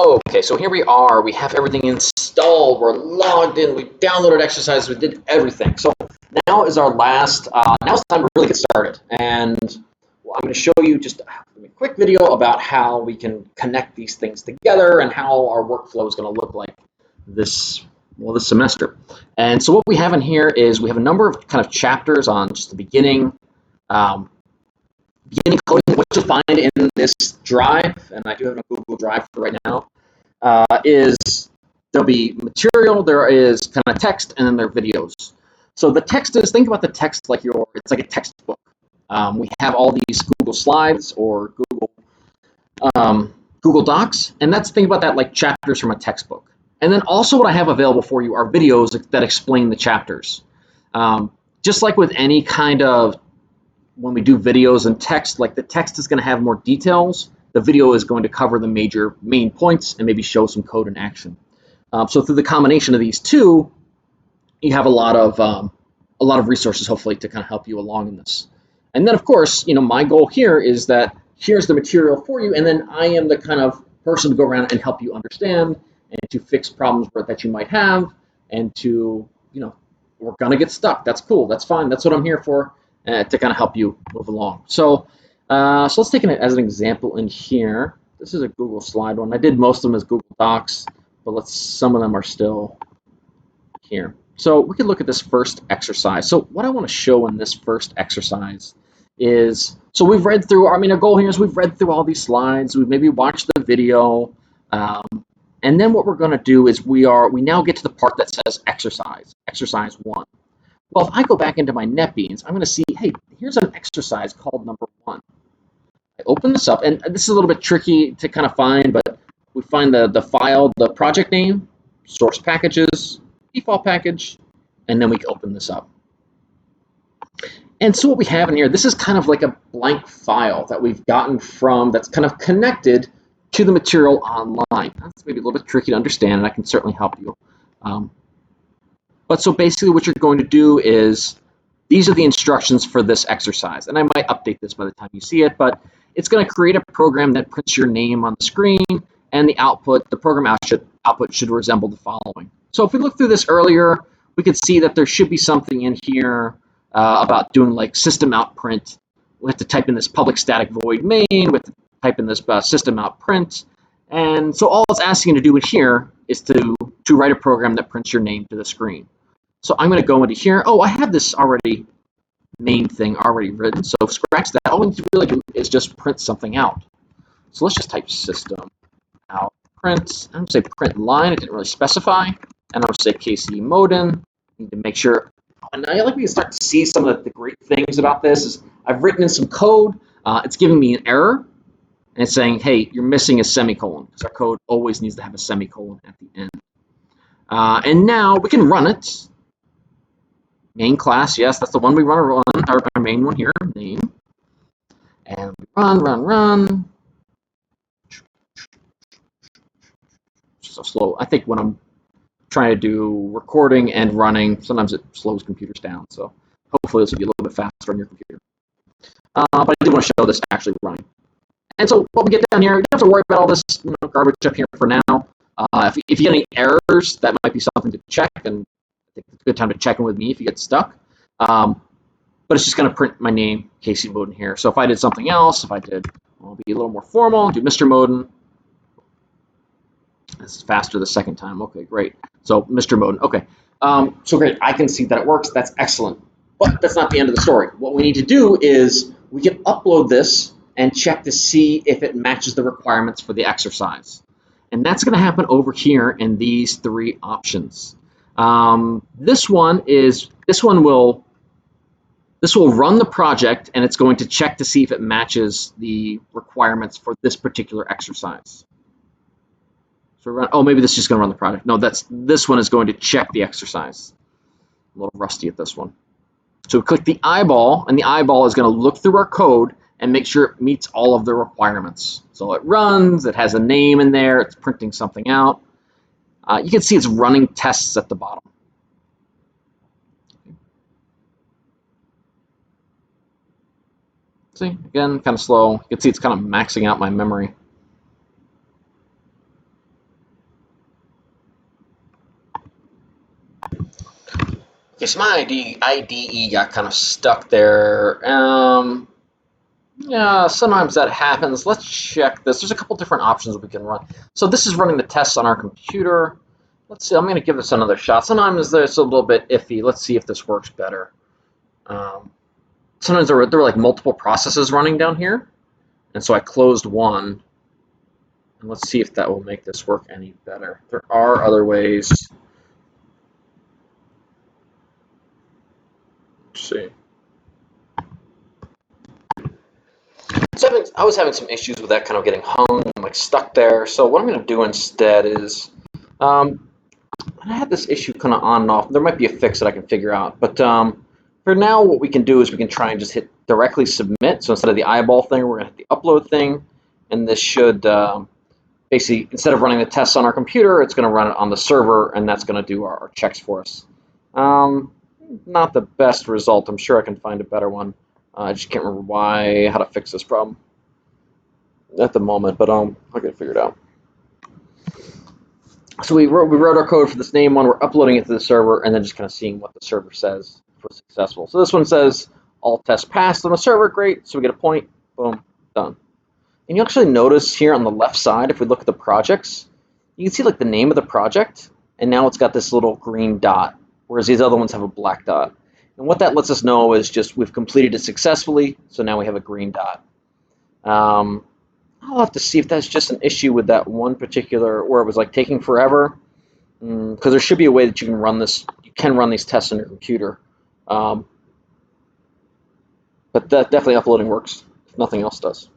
Okay, so here we are. We have everything installed. We're logged in. We downloaded exercises. We did everything. So now is our last. Now it's time to really get started. And I'm going to show you just a quick video about how we can connect these things together and how our workflow is going to look like this semester. And so what we have in here is we have a number of kind of chapters on just the beginning. Beginning coding, what you'll find in this drive, and I do have a Google Drive for right now, is there'll be material, there is kind of text, and then there are videos. So the text is, think about the text like it's like a textbook. We have all these Google Slides or Google Docs, and think about that like chapters from a textbook. And then also what I have available for you are videos that explain the chapters. Just like with any kind of when we do videos and text, like the text is going to have more details, the video is going to cover the main points and maybe show some code in action. So through the combination of these two, you have a lot of resources hopefully to kind of help you along in this. And then of course, my goal here is that here's the material for you, and then I am the kind of person to go around and help you understand and to fix problems that you might have, and to we're gonna get stuck. That's cool. That's fine. That's what I'm here for. To kind of help you move along. So let's take it as an example in here. This is a Google slide one. I did most of them as Google Docs, but some of them are still here. So we could look at this first exercise. So what I want to show in this first exercise is, so we've read through, our goal here is we've read through all these slides, we've maybe watched the video, and then what we're going to do is we now get to the part that says exercise 1. Well, if I go back into my NetBeans, I'm going to see, hey, here's an exercise called number 1. I open this up, and this is a little bit tricky to kind of find, but we find the file, the project name, source packages, default package, and then we can open this up. And so what we have in here, this is kind of like a blank file that we've gotten that's kind of connected to the material online. That's maybe a little bit tricky to understand, and I can certainly help you. But so basically what you're going to do is, these are the instructions for this exercise. And I might update this by the time you see it, but it's going to create a program that prints your name on the screen, and the program output should resemble the following. So if we look through this earlier, we could see that there should be something in here about doing like system out print. We have to type in this public static void main, we have to type in this system out print. And so all it's asking you to do in here is to write a program that prints your name to the screen. So I'm going to go into here. Oh, I have this main thing already written. So scratch that. All we need to really do is just print something out. So let's just type system out print. I'm going to say print line. It didn't really specify. And I'm going to say KC modin. Need to make sure. And I like we can start to see some of the great things about this. Is I've written in some code. It's giving me an error. And it's saying, hey, you're missing a semicolon, because our code always needs to have a semicolon at the end. And now we can run it. Main class, yes, that's the one we want to run, our main one here, name. And we run. So slow. I think when I'm trying to do recording and running, sometimes it slows computers down. So hopefully this will be a little bit faster on your computer. But I did want to show this actually running. And so what we get down here, you don't have to worry about all this garbage up here for now. If you get any errors, that might be something to check, and I think it's a good time to check in with me if you get stuck. But it's just going to print my name, Casey Modin here. So if I did something else, I'll be a little more formal, do Mr. Modin. This is faster the second time. Okay, great. So Mr. Modin. Okay. So great. I can see that it works. That's excellent. But that's not the end of the story. What we need to do is we can upload this and check to see if it matches the requirements for the exercise. And that's going to happen over here in these 3 options. This one will run the project, and it's going to check to see if it matches the requirements for this particular exercise. So maybe this is just going to run the project. No, this one is going to check the exercise. I'm a little rusty at this one. So we click the eyeball, and the eyeball is going to look through our code and make sure it meets all of the requirements. So it runs, it has a name in there, it's printing something out. You can see it's running tests at the bottom. See, again, kind of slow. You can see it's kind of maxing out my memory. Okay, so my IDE got kind of stuck there. Yeah, sometimes that happens. Let's check this. There's a couple different options we can run. So this is running the tests on our computer. Let's see, I'm going to give this another shot. Sometimes it's a little bit iffy. Let's see if this works better. Sometimes there were like multiple processes running down here. And so I closed one. And let's see if that will make this work any better. There are other ways. Let's see. So I was having some issues with that kind of getting hung and like stuck there. So what I'm going to do instead is, I had this issue kind of on and off. There might be a fix that I can figure out. But for now, what we can do is we can try and just hit directly submit. So instead of the eyeball thing, we're going to hit the upload thing. And this should basically, instead of running the tests on our computer, it's going to run it on the server, and that's going to do our checks for us. Not the best result. I'm sure I can find a better one. I just can't remember how to fix this problem at the moment, but I'll get it figured out. So we wrote our code for this name one. We're uploading it to the server, and then just kind of seeing what the server says if we're successful. So this one says all tests passed on the server. Great. So we get a point. Boom. Done. And you actually notice here on the left side, if we look at the projects, you can see like the name of the project, and now it's got this little green dot, whereas these other ones have a black dot. And what that lets us know is just we've completed it successfully, so now we have a green dot. I'll have to see if that's just an issue with that one particular, where it was like taking forever, because there should be a way that you can run this. You can run these tests on your computer, but that definitely uploading works if nothing else does.